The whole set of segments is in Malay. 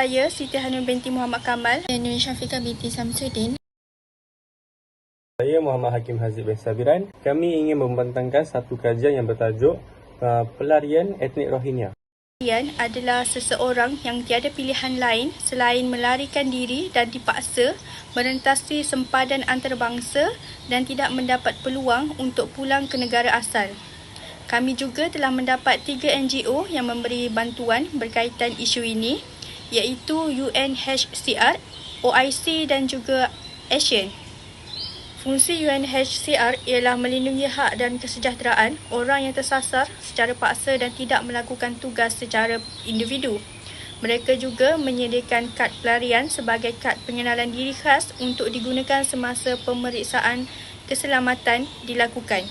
Saya Siti Hanum binti Muhammad Kamal. Saya Nur Syafiqah binti Samsudin. Saya Muhammad Hakim Haziq bin Sabiran. Kami ingin membentangkan satu kajian yang bertajuk pelarian etnik Rohingya. Pelarian adalah seseorang yang tiada pilihan lain selain melarikan diri dan dipaksa merentasi sempadan antarabangsa dan tidak mendapat peluang untuk pulang ke negara asal. Kami juga telah mendapat 3 NGO yang memberi bantuan berkaitan isu ini, iaitu UNHCR, OIC dan juga ASEAN. Fungsi UNHCR ialah melindungi hak dan kesejahteraan orang yang tersasar secara paksa dan tidak melakukan tugas secara individu. Mereka juga menyediakan kad pelarian sebagai kad pengenalan diri khas untuk digunakan semasa pemeriksaan keselamatan dilakukan.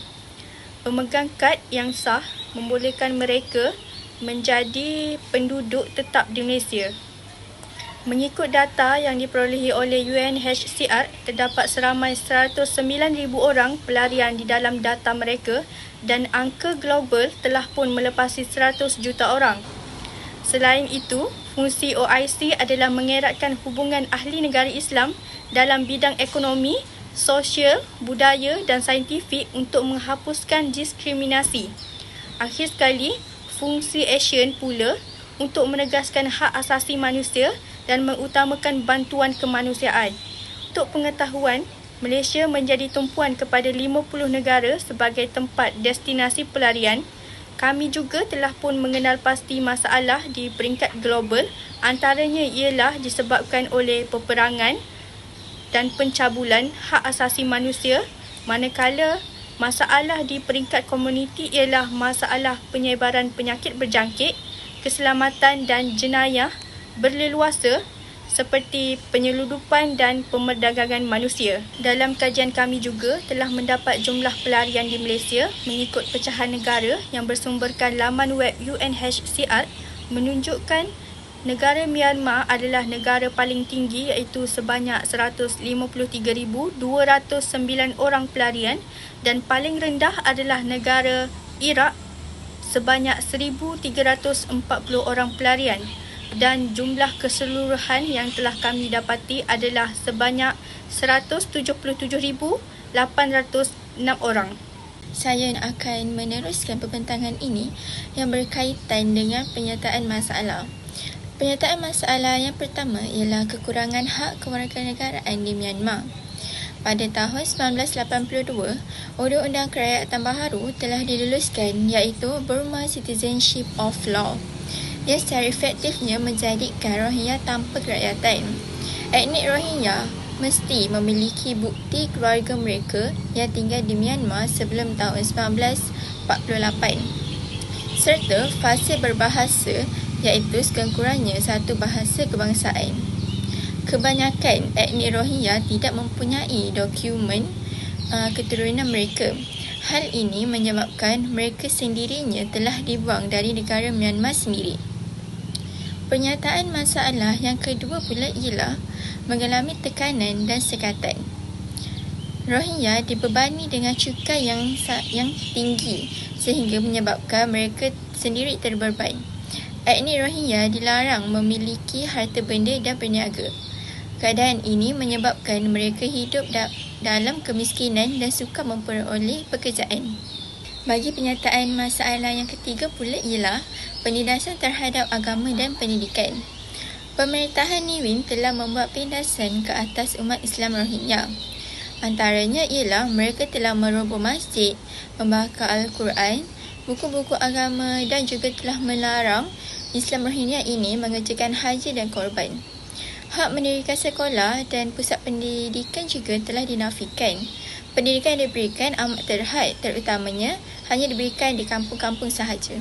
Pemegang kad yang sah membolehkan mereka menjadi penduduk tetap di Malaysia. Mengikut data yang diperolehi oleh UNHCR, terdapat seramai 109,000 orang pelarian di dalam data mereka dan angka global telah pun melepasi 100 juta orang. Selain itu, fungsi OIC adalah mengeratkan hubungan ahli negara Islam dalam bidang ekonomi, sosial, budaya dan saintifik untuk menghapuskan diskriminasi. Akhir sekali, fungsi ASEAN pula untuk menegaskan hak asasi manusia dan mengutamakan bantuan kemanusiaan. Untuk pengetahuan, Malaysia menjadi tumpuan kepada 50 negara sebagai tempat destinasi pelarian. Kami juga telah pun mengenal pasti masalah di peringkat global, antaranya ialah disebabkan oleh peperangan dan pencabulan hak asasi manusia, manakala masalah di peringkat komuniti ialah masalah penyebaran penyakit berjangkit, keselamatan dan jenayah berleluasa seperti penyeludupan dan pemerdagangan manusia. Dalam kajian kami juga telah mendapat jumlah pelarian di Malaysia mengikut pecahan negara yang bersumberkan laman web UNHCR menunjukkan negara Myanmar adalah negara paling tinggi iaitu sebanyak 153,209 orang pelarian dan paling rendah adalah negara Iraq sebanyak 1,340 orang pelarian dan jumlah keseluruhan yang telah kami dapati adalah sebanyak 177,806 orang. Saya akan meneruskan pembentangan ini yang berkaitan dengan penyataan masalah. Penyataan masalah yang pertama ialah kekurangan hak kewarganegaraan di Myanmar. Pada tahun 1982, Undang-Undang Kerakyatan Baharu telah diluluskan iaitu Burma Citizenship of Law yang secara efektifnya menjadikan Rohingya tanpa kerakyatan. Etnik Rohingya mesti memiliki bukti keluarga mereka yang tinggal di Myanmar sebelum tahun 1948 serta fasih berbahasa iaitu sekurang-kurangnya satu bahasa kebangsaan. Kebanyakan etnik Rohingya tidak mempunyai dokumen keturunan mereka. Hal ini menyebabkan mereka sendirinya telah dibuang dari negara Myanmar sendiri. Pernyataan masalah yang kedua pula ialah mengalami tekanan dan sekatan. Rohingya dibebani dengan cukai yang tinggi sehingga menyebabkan mereka sendiri terbeban. Etnik Rohingya dilarang memiliki harta benda dan berniaga. Keadaan ini menyebabkan mereka hidup dalam kemiskinan dan sukar memperoleh pekerjaan. Bagi penyataan masalah yang ketiga pula ialah penindasan terhadap agama dan pendidikan. Pemerintahan Niwin telah membuat penindasan ke atas umat Islam Rohingya. Antaranya ialah mereka telah meroboh masjid, membakar Al-Quran, buku-buku agama dan juga telah melarang Islam Rohingya ini mengerjakan haji dan korban. Hak mendirikan sekolah dan pusat pendidikan juga telah dinafikan. Pendidikan yang diberikan amat terhad, terutamanya hanya diberikan di kampung-kampung sahaja.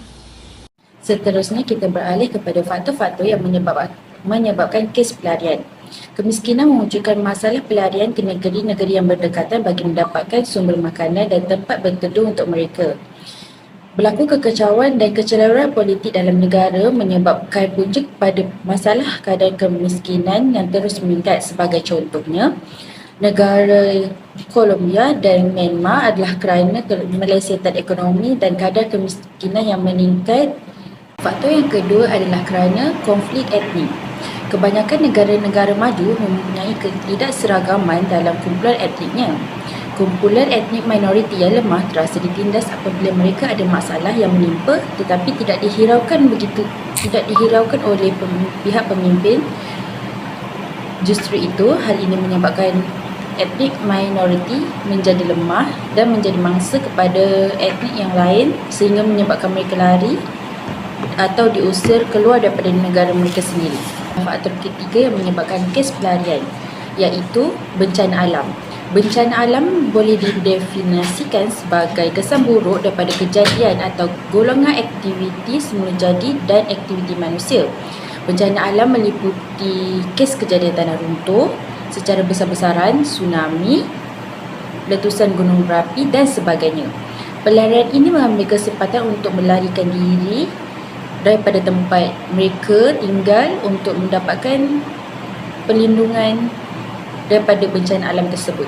Seterusnya kita beralih kepada faktor-faktor yang menyebabkan kes pelarian. Kemiskinan memunculkan masalah pelarian ke negeri-negeri yang berdekatan bagi mendapatkan sumber makanan dan tempat berteduh untuk mereka. Berlaku kekacauan dan kecelaruan politik dalam negara menyebabkan punca pada masalah kadar kemiskinan yang terus meningkat. Sebagai contohnya, negara Colombia dan Myanmar adalah kerana melesetan ekonomi dan kadar kemiskinan yang meningkat. Faktor yang kedua adalah kerana konflik etnik. Kebanyakan negara-negara maju mempunyai ketidakseragaman dalam kumpulan etniknya. Kumpulan etnik minoriti yang lemah terasa ditindas apabila mereka ada masalah yang menimpa tetapi tidak dihiraukan oleh pihak pemimpin. Justru itu, hal ini menyebabkan etnik minoriti menjadi lemah dan menjadi mangsa kepada etnik yang lain sehingga menyebabkan mereka lari atau diusir keluar daripada negara mereka sendiri. Faktor ketiga yang menyebabkan kes pelarian iaitu bencana alam. Bencana alam boleh didefinisikan sebagai kesan buruk daripada kejadian atau golongan aktiviti semula jadi dan aktiviti manusia. Bencana alam meliputi kes kejadian tanah runtuh secara besar-besaran, tsunami, letusan gunung berapi dan sebagainya. Pelarian ini mengambil kesempatan untuk melarikan diri daripada tempat mereka tinggal untuk mendapatkan perlindungan daripada bencana alam tersebut.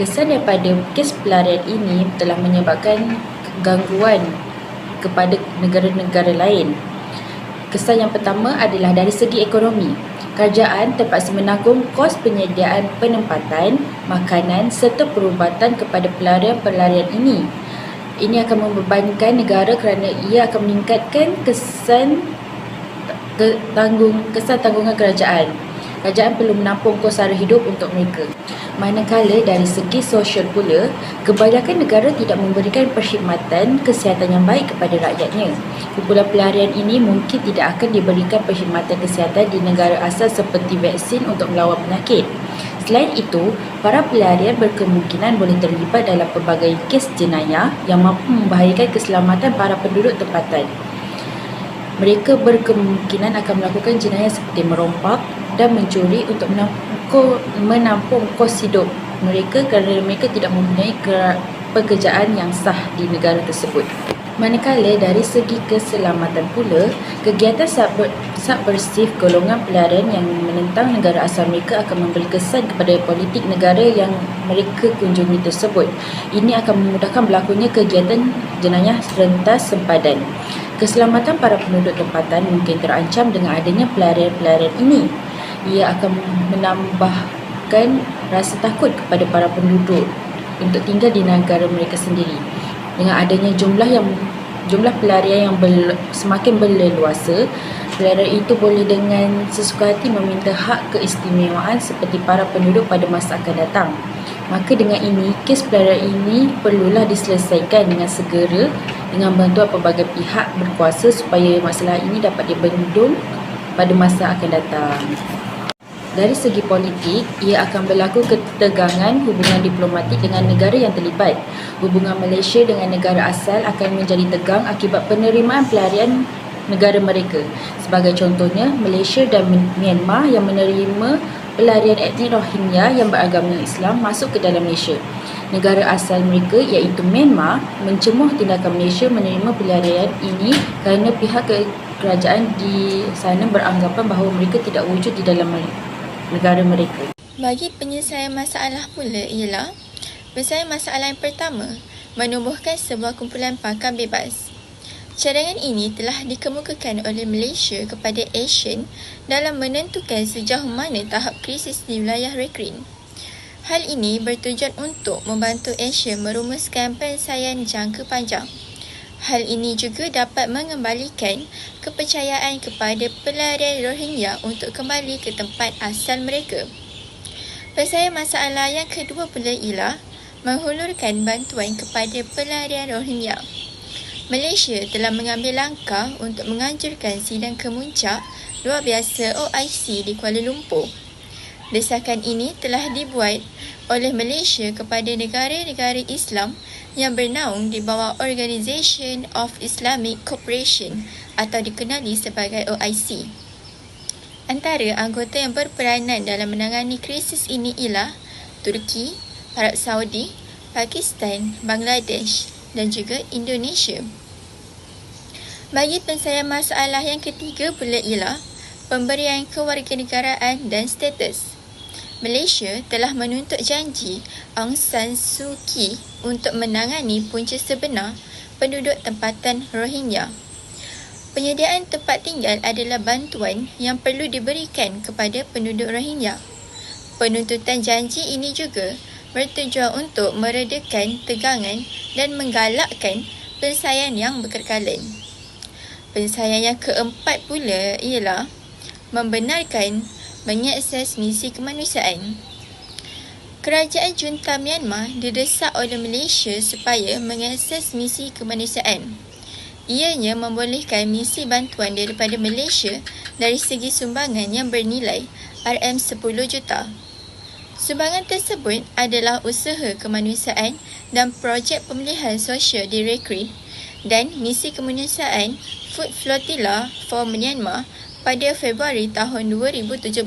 Kesan daripada kes pelarian ini telah menyebabkan gangguan kepada negara-negara lain. Kesan yang pertama adalah dari segi ekonomi. Kerajaan terpaksa menanggung kos penyediaan penempatan, makanan serta perubatan kepada pelarian-pelarian ini. Ini akan membebankan negara kerana ia akan meningkatkan kesan tanggungan kerajaan. Kerajaan perlu menampung kos sara hidup untuk mereka. Manakala dari segi sosial pula, kebanyakan negara tidak memberikan perkhidmatan kesihatan yang baik kepada rakyatnya. Kumpulan pelarian ini mungkin tidak akan diberikan perkhidmatan kesihatan di negara asal seperti vaksin untuk melawan penyakit. Selain itu, para pelarian berkemungkinan boleh terlibat dalam pelbagai kes jenayah yang mampu membahayakan keselamatan para penduduk tempatan. Mereka berkemungkinan akan melakukan jenayah seperti merompak dan mencuri untuk menampung kos hidup mereka kerana mereka tidak mempunyai pekerjaan yang sah di negara tersebut. Manakala dari segi keselamatan pula, kegiatan subversif golongan pelarian yang menentang negara asal mereka akan memberi kesan kepada politik negara yang mereka kunjungi tersebut. Ini akan memudahkan berlakunya kegiatan jenayah rentas sempadan. Keselamatan para penduduk tempatan mungkin terancam dengan adanya pelarian-pelarian ini. Ia akan menambahkan rasa takut kepada para penduduk untuk tinggal di negara mereka sendiri. Dengan adanya jumlah pelarian yang semakin berleluasa, pelarian itu boleh dengan sesuka hati meminta hak keistimewaan seperti para penduduk pada masa akan datang. Maka dengan ini, kes pelarian ini perlulah diselesaikan dengan segera dengan bantuan pelbagai pihak berkuasa supaya masalah ini dapat dibendung pada masa akan datang. Dari segi politik, ia akan berlaku ketegangan hubungan diplomatik dengan negara yang terlibat. Hubungan Malaysia dengan negara asal akan menjadi tegang akibat penerimaan pelarian negara mereka. Sebagai contohnya, Malaysia dan Myanmar yang menerima pelarian etnik Rohingya yang beragama Islam masuk ke dalam Malaysia. Negara asal mereka iaitu Myanmar mencemuh tindakan Malaysia menerima pelarian ini kerana pihak kerajaan di sana beranggapan bahawa mereka tidak wujud di dalam negara mereka. Bagi penyelesaian masalah pula ialah penyelesaian masalah yang pertama, menubuhkan sebuah kumpulan pakar bebas. Cadangan ini telah dikemukakan oleh Malaysia kepada ASEAN dalam menentukan sejauh mana tahap krisis di wilayah Rakhine. Hal ini bertujuan untuk membantu ASEAN merumuskan penyelesaian jangka panjang. Hal ini juga dapat mengembalikan kepercayaan kepada pelarian Rohingya untuk kembali ke tempat asal mereka. Penyelesaian masalah yang kedua pula ialah menghulurkan bantuan kepada pelarian Rohingya. Malaysia telah mengambil langkah untuk menganjurkan sidang kemuncak luar biasa OIC di Kuala Lumpur. Desakan ini telah dibuat oleh Malaysia kepada negara-negara Islam yang bernaung di bawah Organisation of Islamic Cooperation atau dikenali sebagai OIC. Antara anggota yang berperanan dalam menangani krisis ini ialah Turki, Arab Saudi, Pakistan, Bangladesh dan juga Indonesia. Bagi penyelesaian masalah yang ketiga pula ialah pemberian kewarganegaraan dan status. Malaysia telah menuntut janji Aung San Suu Kyi untuk menangani punca sebenar penduduk tempatan Rohingya. Penyediaan tempat tinggal adalah bantuan yang perlu diberikan kepada penduduk Rohingya. Penuntutan janji ini juga bertujuan untuk meredakan tegangan dan menggalakkan penyelesaian yang berkekalan. Penyelesaian yang keempat pula ialah membenarkan mengakses misi kemanusiaan. Kerajaan junta Myanmar didesak oleh Malaysia supaya mengakses misi kemanusiaan. Ianya membolehkan misi bantuan daripada Malaysia dari segi sumbangan yang bernilai RM10 juta. Sumbangan tersebut adalah usaha kemanusiaan dan projek pemulihan sosial di Rakhine dan misi kemanusiaan Food Flotilla for Myanmar pada Februari tahun 2017.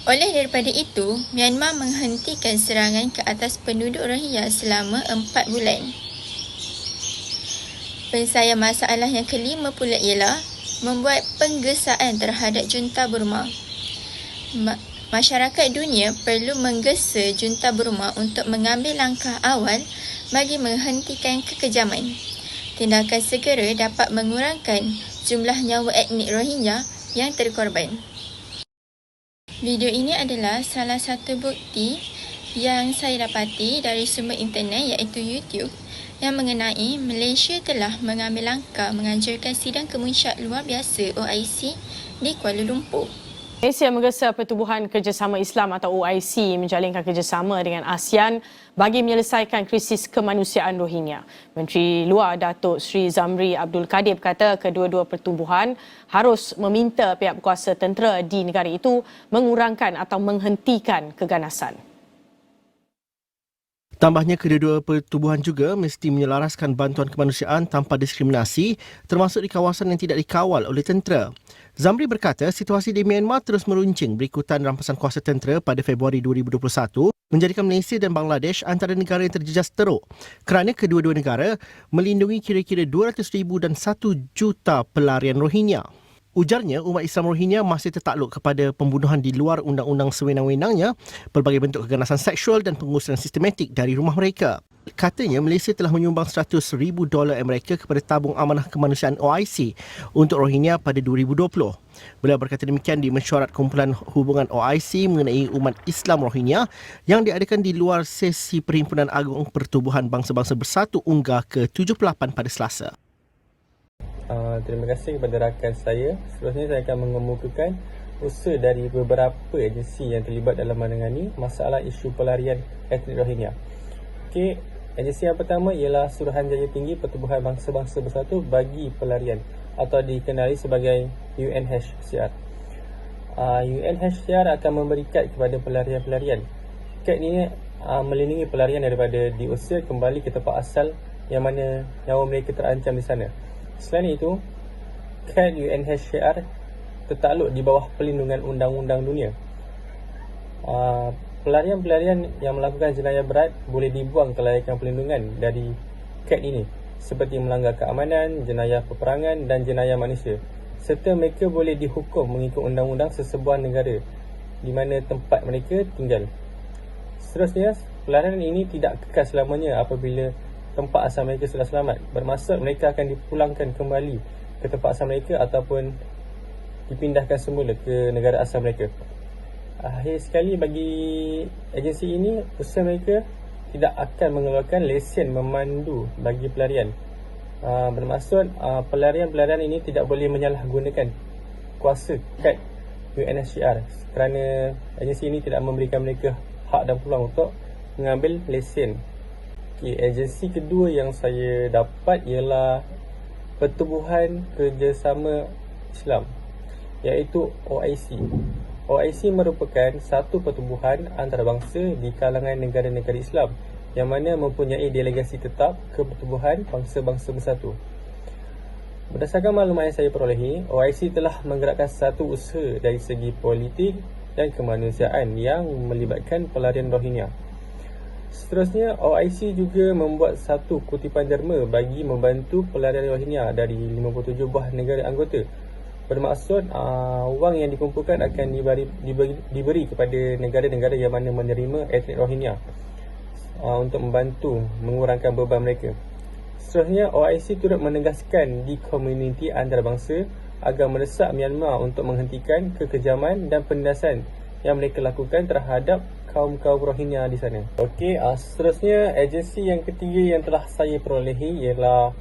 Oleh daripada itu, Myanmar menghentikan serangan ke atas penduduk Rohingya selama 4 bulan. Penyelesaian masalah yang kelima pula ialah membuat penggesaan terhadap junta Burma. Masyarakat dunia perlu menggesa junta Burma untuk mengambil langkah awal bagi menghentikan kekejaman. Tindakan segera dapat mengurangkan jumlah nyawa etnik Rohingya yang terkorban. Video ini adalah salah satu bukti yang saya dapati dari sumber internet iaitu YouTube yang mengenai Malaysia telah mengambil langkah menganjurkan sidang kemunciak luar biasa OIC di Kuala Lumpur. Malaysia menggesa Pertubuhan Kerjasama Islam atau OIC menjalinkan kerjasama dengan ASEAN bagi menyelesaikan krisis kemanusiaan Rohingya. Menteri Luar Datuk Seri Zamri Abdul Kadir berkata kedua-dua pertubuhan harus meminta pihak berkuasa tentera di negara itu mengurangkan atau menghentikan keganasan. Tambahnya, kedua-dua pertubuhan juga mesti menyelaraskan bantuan kemanusiaan tanpa diskriminasi termasuk di kawasan yang tidak dikawal oleh tentera. Zamri berkata situasi di Myanmar terus meruncing berikutan rampasan kuasa tentera pada Februari 2021 menjadikan Malaysia dan Bangladesh antara negara yang terjejas teruk kerana kedua-dua negara melindungi kira-kira 200,000 dan 1 juta pelarian Rohingya. Ujarnya, umat Islam Rohingya masih tertakluk kepada pembunuhan di luar undang-undang sewenang-wenangnya, pelbagai bentuk keganasan seksual dan pengusiran sistematik dari rumah mereka. Katanya, Malaysia telah menyumbang $100,000 Amerika kepada tabung amanah kemanusiaan OIC untuk Rohingya pada 2020. Beliau berkata demikian di mesyuarat kumpulan hubungan OIC mengenai umat Islam Rohingya yang diadakan di luar sesi Perhimpunan Agung Pertubuhan Bangsa-Bangsa Bersatu UNGA ke-78 pada Selasa. Terima kasih kepada rakan saya. Seterusnya saya akan mengemukakan usaha dari beberapa agensi yang terlibat dalam menangani masalah isu pelarian etnik Rohingya. Okey, agensi yang pertama ialah Suruhanjaya Tinggi Pertubuhan Bangsa-Bangsa Bersatu bagi Pelarian atau dikenali sebagai UNHCR. UNHCR akan memberi kad kepada pelarian-pelarian. Kad ini melindungi pelarian daripada diusir kembali ke tempat asal yang mana nyawa mereka terancam di sana. Selain itu, kad UNHCR tertakluk di bawah pelindungan undang-undang dunia. Pelarian-pelarian yang melakukan jenayah berat boleh dibuang ke layakan pelindungan dari kad ini seperti melanggar keamanan, jenayah peperangan dan jenayah manusia. Serta mereka boleh dihukum mengikut undang-undang sesebuah negara di mana tempat mereka tinggal. Seterusnya, pelarian ini tidak kekal selamanya apabila tempat asal mereka sudah selamat. Bermaksud mereka akan dipulangkan kembali ke tempat asal mereka ataupun dipindahkan semula ke negara asal mereka. Akhir sekali, bagi agensi ini, usaha mereka tidak akan mengeluarkan lesen memandu bagi pelarian. Bermaksud pelarian-pelarian ini tidak boleh menyalahgunakan kuasa kad UNHCR kerana agensi ini tidak memberikan mereka hak dan peluang untuk mengambil lesen. Okay, agensi kedua yang saya dapat ialah Pertubuhan Kerjasama Islam iaitu OIC. OIC merupakan satu pertubuhan antarabangsa di kalangan negara-negara Islam yang mana mempunyai delegasi tetap ke Pertubuhan Bangsa-Bangsa Bersatu. Berdasarkan maklumat yang saya perolehi, OIC telah menggerakkan satu usaha dari segi politik dan kemanusiaan yang melibatkan pelarian Rohingya. Seterusnya, OIC juga membuat satu kutipan derma bagi membantu pelarian Rohingya dari 57 buah negara anggota. Bermaksud, wang yang dikumpulkan akan diberi kepada negara-negara yang mana menerima etnik Rohingya untuk membantu mengurangkan beban mereka. Seterusnya, OIC turut menegaskan di komuniti antarabangsa agar mendesak Myanmar untuk menghentikan kekejaman dan penindasan yang mereka lakukan terhadap kaum-kaum Rohingya di sana. Okey, seterusnya agensi yang ketiga yang telah saya perolehi ialah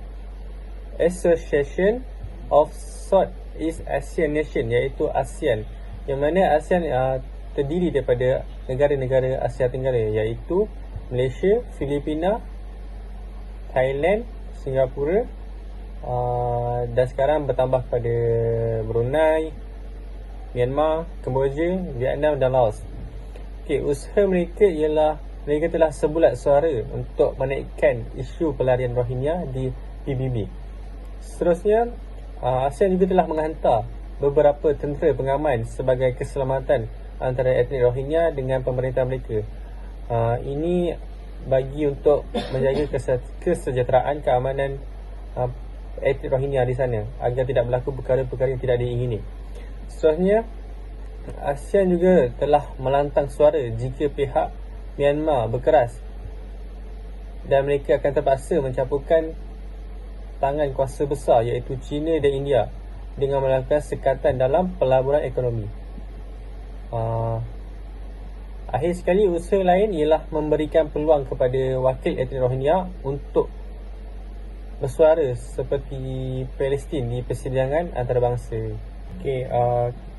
Association of Southeast Asian Nation, iaitu ASEAN, yang mana ASEAN terdiri daripada negara-negara Asia Tenggara, iaitu Malaysia, Filipina, Thailand, Singapura, dan sekarang bertambah kepada Brunei, Myanmar, Kemboja, Vietnam dan Laos. Okey, usaha mereka ialah mereka telah sebulat suara untuk menaikkan isu pelarian Rohingya di PBB. Seterusnya, ASEAN juga telah menghantar beberapa tentera pengaman sebagai keselamatan antara etnik Rohingya dengan pemerintah mereka. Ini bagi untuk menjaga kesejahteraan, keamanan etnik Rohingya di sana agar tidak berlaku perkara-perkara yang tidak diingini. Seterusnya, ASEAN juga telah melantang suara jika pihak Myanmar berkeras dan mereka akan terpaksa mencampurkan tangan kuasa besar iaitu China dan India dengan melakukan sekatan dalam pelaburan ekonomi. Akhir sekali, usaha lain ialah memberikan peluang kepada wakil etnik Rohingya untuk bersuara seperti Palestin di persidangan antarabangsa. Okey,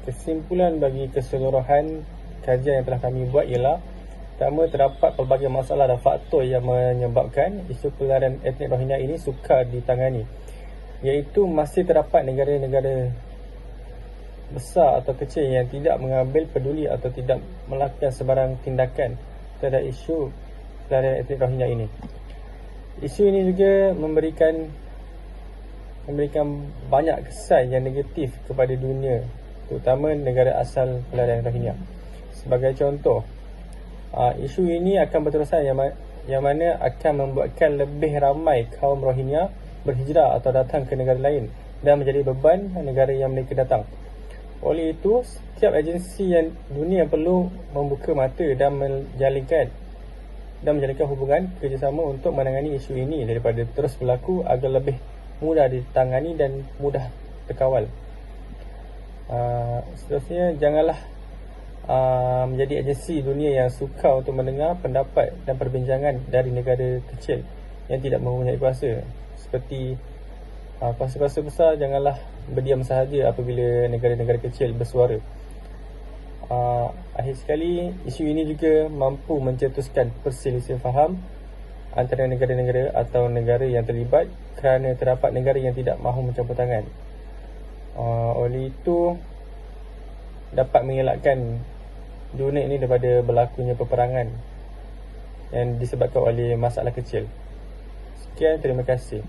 kesimpulan bagi keseluruhan kajian yang telah kami buat ialah, pertama, terdapat pelbagai masalah dan faktor yang menyebabkan isu pelarian etnik Rohingya ini sukar ditangani, iaitu masih terdapat negara-negara besar atau kecil yang tidak mengambil peduli atau tidak melakukan sebarang tindakan terhadap isu pelarian etnik Rohingya ini. Isu ini juga memberikan banyak kesan yang negatif kepada dunia, terutama negara asal pelarian Rohingya. Sebagai contoh, isu ini akan berterusan yang mana akan membuatkan lebih ramai kaum Rohingya berhijrah atau datang ke negara lain dan menjadi beban negara yang mereka datang. Oleh itu, setiap agensi dunia perlu membuka mata dan menjalinkan hubungan kerjasama untuk menangani isu ini daripada terus berlaku agar lebih mudah ditangani dan mudah terkawal. Seterusnya, janganlah menjadi agensi dunia yang suka untuk mendengar pendapat dan perbincangan dari negara kecil yang tidak mempunyai kuasa. Seperti kuasa-kuasa besar janganlah berdiam sahaja apabila negara-negara kecil bersuara. Akhir sekali, isu ini juga mampu mencetuskan perselisihan faham antara negara-negara atau negara yang terlibat kerana terdapat negara yang tidak mahu mencampur tangan. Oleh itu, dapat mengelakkan dunia ini daripada berlakunya peperangan yang disebabkan oleh masalah kecil. Sekian, terima kasih.